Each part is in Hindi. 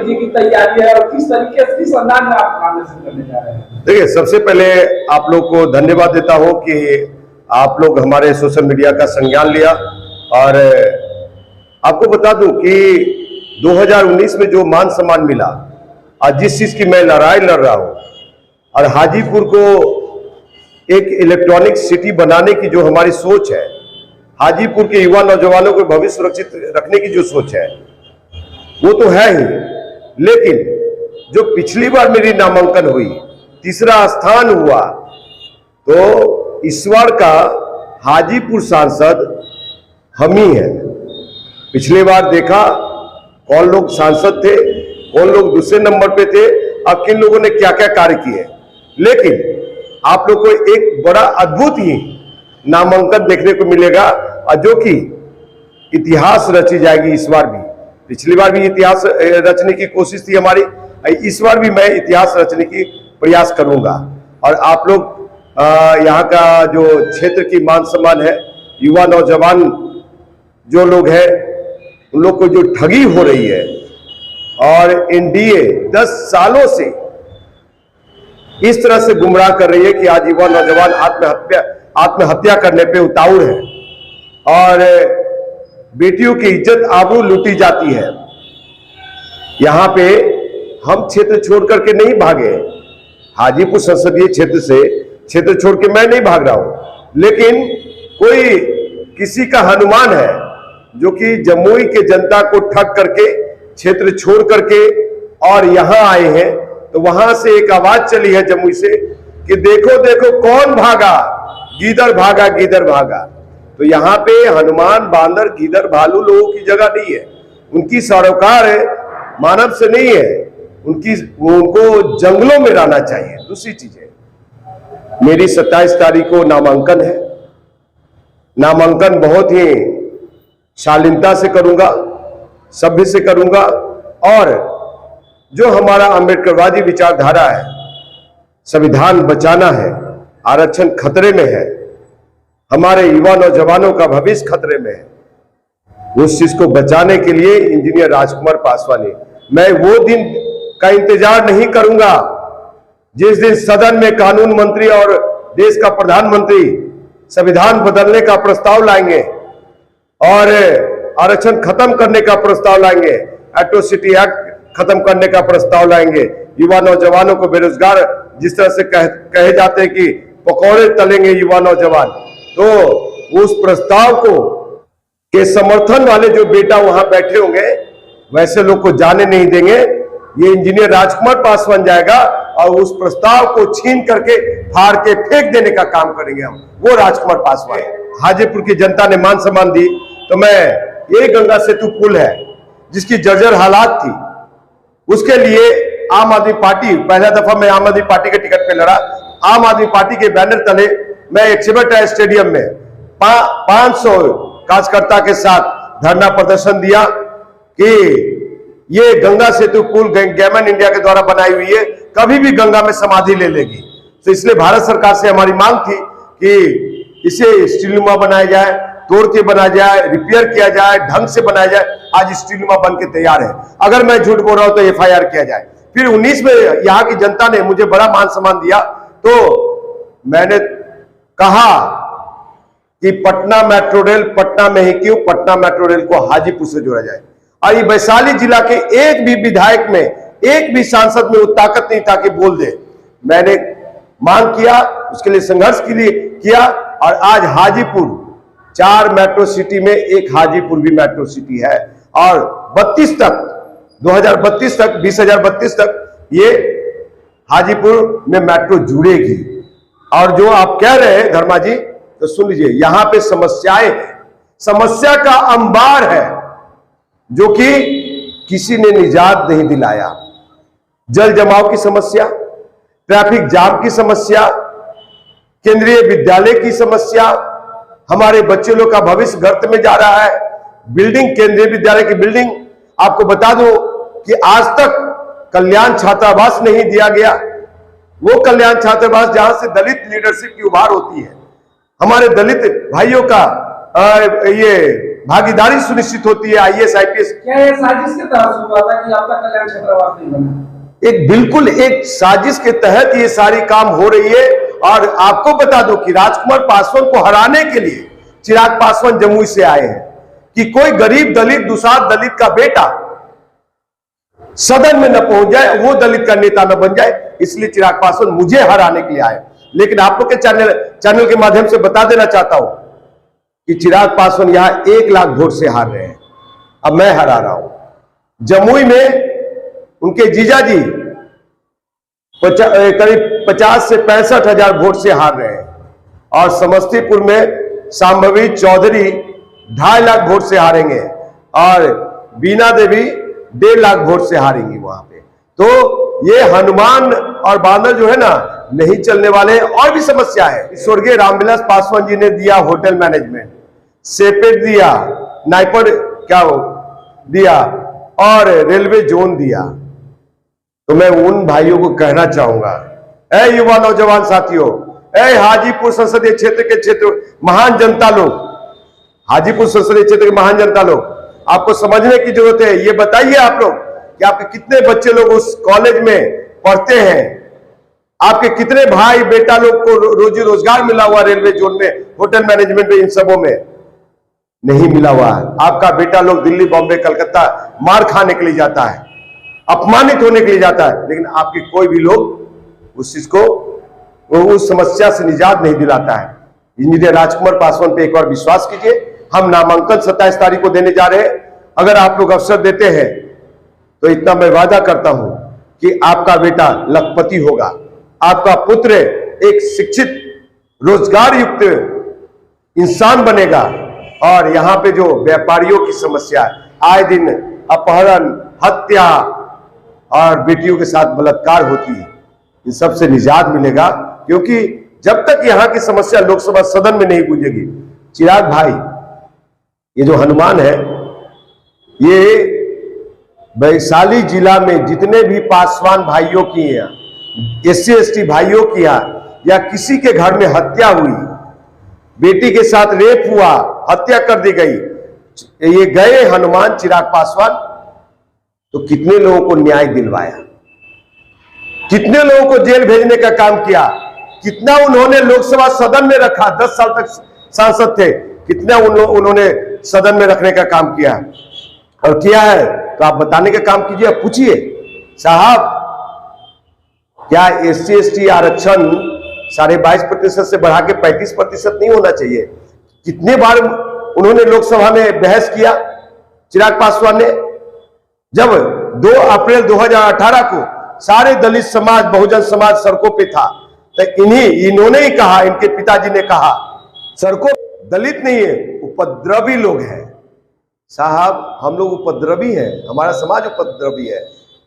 जी की तैयारी है और किस तरीके से किस अंदाज में आप ट्रांजिशन करने जा रहे हैं? देखिए, सबसे पहले आप लोग को धन्यवाद देता हूं कि आप लोग हमारे सोशल मीडिया का संज्ञान लिया। और आपको बता दूं कि 2019 में जो मान सम्मान मिला, आज जिस चीज की मैं लड़ाई लड़ रहा हूं, और हाजीपुर को एक इलेक्ट्रॉनिक सिटी बनाने की जो हमारी सोच है, हाजीपुर के युवा नौजवानों को भविष्य सुरक्षित रखने की जो सोच है, वो तो है ही। लेकिन जो पिछली बार मेरी नामांकन हुई, तीसरा स्थान हुआ, तो इस बार का हाजीपुर सांसद हम ही हैं। पिछली बार देखा कौन लोग सांसद थे, कौन लोग दूसरे नंबर पे थे, अब किन लोगों ने क्या क्या कार्य किए। लेकिन आप लोग को एक बड़ा अद्भुत ही नामांकन देखने को मिलेगा, और जो कि इतिहास रची जाएगी इस बार भी। पिछली बार भी इतिहास रचने की कोशिश थी हमारी, इस बार भी मैं इतिहास रचने की प्रयास करूंगा। और आप लोग यहाँ का जो क्षेत्र की मान सम्मान है, युवा नौजवान जो लोग हैं, उन लोग को जो ठगी हो रही है, और एनडीए 10 सालों से इस तरह से गुमराह कर रही है कि आज युवा नौजवान आत्महत्या करने पे उतावड़ है, और बेटियों की इज्जत आबरू लूटी जाती है। यहां पे हम क्षेत्र छोड़ करके नहीं भागे, हाजीपुर संसदीय क्षेत्र से क्षेत्र छोड़ के मैं नहीं भाग रहा हूं। लेकिन कोई किसी का हनुमान है जो कि जमुई के जनता को ठग करके क्षेत्र छोड़ करके और यहां आए हैं, तो वहां से एक आवाज चली है जमुई से कि देखो देखो कौन भागा, गीदड़ भागा, गीदड़ भागा। तो यहाँ पे हनुमान, बांदर, गीदड़, भालू लोगों की जगह नहीं है। उनकी सरोकार मानव से नहीं है, उनको जंगलों में रहना चाहिए। दूसरी चीज है, मेरी 27 तारीख को नामांकन है। नामांकन बहुत ही शालीनता से करूंगा, सभ्य से करूंगा, और जो हमारा अम्बेडकरवादी विचारधारा है, संविधान बचाना है, आरक्षण खतरे में है, हमारे युवा नौजवानों का भविष्य खतरे में है, उस चीज को बचाने के लिए इंजीनियर राजकुमार पासवान, मैं वो दिन का इंतजार नहीं करूंगा जिस दिन सदन में कानून मंत्री और देश का प्रधानमंत्री संविधान बदलने का प्रस्ताव लाएंगे और आरक्षण खत्म करने का प्रस्ताव लाएंगे, एट्रोसिटी एक्ट खत्म करने का प्रस्ताव लाएंगे, युवा नौजवानों को बेरोजगार जिस तरह से कहे जाते हैं कि पकौड़े तलेंगे युवा नौजवान, तो उस प्रस्ताव को के समर्थन वाले जो बेटा वहां बैठे होंगे, वैसे लोग को जाने नहीं देंगे। ये इंजीनियर राजकुमार पासवान जाएगा और उस प्रस्ताव को छीन करके फाड़ के फेंक देने का काम करेंगे हम, वो राजकुमार पासवान। हाजीपुर की जनता ने मान सम्मान दी, तो मैं ये गंगा सेतु पुल है जिसकी जर्जर हालात थी, उसके लिए आम आदमी पार्टी, पहला दफा मैं आम आदमी पार्टी के टिकट पे लड़ा, आम आदमी पार्टी के बैनर तले मैं एक सिबटा स्टेडियम में 500 कार्यकर्ता के साथ धरना प्रदर्शन दिया कि ये गंगा सेतु पुल गैमन इंडिया के द्वारा बनाई हुई है, कभी भी गंगा में समाधि ले लेगी। तो इसलिए भारत सरकार से हमारी मांग थी कि इसे स्टीलनुमा बनाया जाए, तोड़ के बनाया जाए, रिपेयर किया जाए, ढंग से बनाया जाए। आज स्टीलनुमा बन के तैयार है, अगर मैं झूठ बोल रहा हूं तो FIR किया जाए। फिर 19 में यहाँ की जनता ने मुझे बड़ा मान सम्मान दिया, तो मैंने कहा कि पटना मेट्रो रेल पटना में ही क्यों, पटना मेट्रो रेल को हाजीपुर से जोड़ा जाए। और ये वैशाली जिला के एक भी विधायक में, एक भी सांसद में वो ताकत नहीं था कि बोल दे। मैंने मांग किया, उसके लिए संघर्ष के लिए किया, और आज हाजीपुर 4 मेट्रो सिटी में एक हाजीपुर भी मेट्रो सिटी है, और 32 तक 2032 तक 2032 तक ये हाजीपुर में मेट्रो जुड़ेगी। और जो आप कह रहे हैं धर्मा जी, तो सुन लीजिए, यहां पे समस्याएं हैं, समस्या का अंबार है जो कि किसी ने निजात नहीं दिलाया। जल जमाव की समस्या, ट्रैफिक जाम की समस्या, केंद्रीय विद्यालय की समस्या, हमारे बच्चे लोग का भविष्य गर्त में जा रहा है। बिल्डिंग, केंद्रीय विद्यालय की बिल्डिंग, आपको बता दूं कि आज तक कल्याण छात्रावास नहीं दिया गया। वो कल्याण छात्रावास जहां से दलित लीडरशिप की उभार होती है, हमारे दलित भाइयों का ये भागीदारी सुनिश्चित होती है। आईएएस आईपीएस क्या ये साजिश के तहत हुआ था कि आपका कल्याण छात्रावास नहीं बना? बिल्कुल एक साजिश के तहत ये सारी काम हो रही है। और आपको बता दो कि राजकुमार पासवान को हराने के लिए चिराग पासवान जमुई से आए हैं कि कोई गरीब दलित दुसाध दलित का बेटा सदन में न पहुंच जाए, वो दलित का नेता न बन जाए, इसलिए चिराग पासवान मुझे हराने के लिए आए। लेकिन आप लोग के चैनल के माध्यम से बता देना चाहता हूं कि चिराग पासवान यहां 1 लाख वोट से हार रहे हैं। अब मैं हरा रहा हूं। जमुई में उनके जीजाजी करीब 50 से 65 हजार वोट से हार रहे हैं और समस्तीपुर में शांभवी चौधरी 2.5 लाख वोट से हारेंगे और बीना देवी 1.5 लाख वोट से हारेंगी वहां पे। तो ये हनुमान और बांदर जो है ना, नहीं चलने वाले। और भी समस्या है। स्वर्गीय रामविलास पासवान जी ने दिया होटल मैनेजमेंट, सेपेट दिया, नाइपर क्या हो दिया और रेलवे जोन दिया। तो मैं उन भाइयों को कहना चाहूंगा, ऐ युवा नौजवान साथियों, ऐ हाजीपुर संसदीय क्षेत्र के महान जनता लोग, हाजीपुर संसदीय क्षेत्र के महान जनता लोग, आपको समझने की जरूरत है। ये बताइए आप लोग कि आपके कितने बच्चे लोग उस कॉलेज में पढ़ते हैं, आपके कितने भाई बेटा लोग को रोजी रोजगार मिला हुआ रेलवे जोन में, होटल मैनेजमेंट में, इन सबों में नहीं मिला हुआ है। आपका बेटा लोग दिल्ली, बॉम्बे, कलकत्ता मार खाने के लिए जाता है, अपमानित होने के लिए जाता है, लेकिन आपके कोई भी लोग उस चीज को, उस समस्या से निजात नहीं दिलाता है। इंजीनियर राजकुमार पासवान पे एक बार विश्वास कीजिए। हम नामांकन 27 तारीख को देने जा रहे हैं। अगर आप लोग अवसर देते हैं तो इतना मैं वादा करता हूं कि आपका बेटा लखपति होगा, आपका पुत्र एक शिक्षित रोजगार युक्त इंसान बनेगा। और यहां पे जो व्यापारियों की समस्या है, आए दिन अपहरण, हत्या और बेटियों के साथ बलात्कार होती है, इन सब से निजात मिलेगा। क्योंकि जब तक यहां की समस्या लोकसभा सदन में नहीं गूंजेगी, चिराग भाई, ये जो हनुमान है, ये वैशाली जिला में जितने भी पासवान भाइयों की हैं, SC ST भाइयों की या किसी के घर में हत्या हुई, बेटी के साथ रेप हुआ, हत्या कर दी गई, ये गए हनुमान चिराग पासवान, तो कितने लोगों को न्याय दिलवाया, कितने लोगों को जेल भेजने का काम किया, कितना उन्होंने लोकसभा सदन में रखा, 10 साल तक सांसद थे, कितना उन्होंने सदन में रखने का काम किया और किया है। तो आप बताने का काम कीजिए, पूछिए साहब, क्या SC ST आरक्षण 22.5% से बढ़ा के 35% नहीं होना चाहिए? कितने बार उन्होंने लोकसभा में बहस किया चिराग पासवान ने। जब 2 अप्रैल 2018 को सारे दलित समाज, बहुजन समाज सड़कों पे था, तो इन्होंने ही कहा, इनके पिताजी ने कहा, सड़कों दलित नहीं है, उपद्रवी लोग हैं। साहब, हम लोग उपद्रवी हैं, हमारा समाज उपद्रवी है।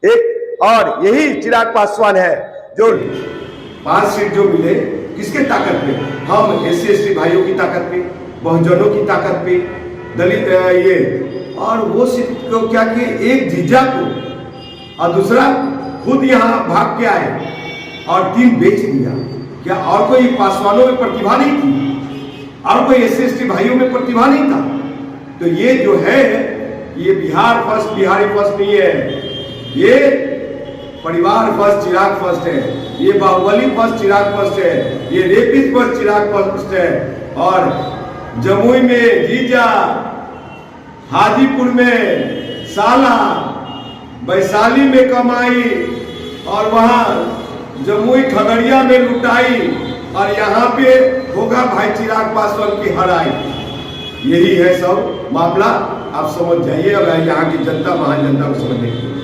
एक और यही चिराग पासवान है जो 5 सीट जो मिले, किसके ताकत पे? हम SC ST भाइयों की ताकत पे, बहुजनों की ताकत पे, दलित ये। और वो सीट को क्या किए, एक जीजा को और दूसरा खुद यहाँ भाग के आए और 3 बेच दिया। क्या और कोई पासवानों में प्रतिभा नहीं थी? और कोई SC ST भाइयों में प्रतिभा नहीं था? तो ये जो है, ये बिहार फर्स्ट, बिहारी फर्स्ट नहीं है, ये परिवार फर्स्ट चिराग फर्स्ट है, ये बाहुबली फर्स्ट चिराग फर्स्ट है, ये रेपिस्ट फर्स्ट चिराग फर्स्ट है। और जमुई में जीजा, हाजीपुर में साला, वैशाली में कमाई और वहां जमुई खगड़िया में लुटाई, और यहाँ पे होगा भाई चिराग पासवान की हराई। यही है सब मामला, आप समझ जाइए। अब यहाँ की जनता, महान जनता को समझने की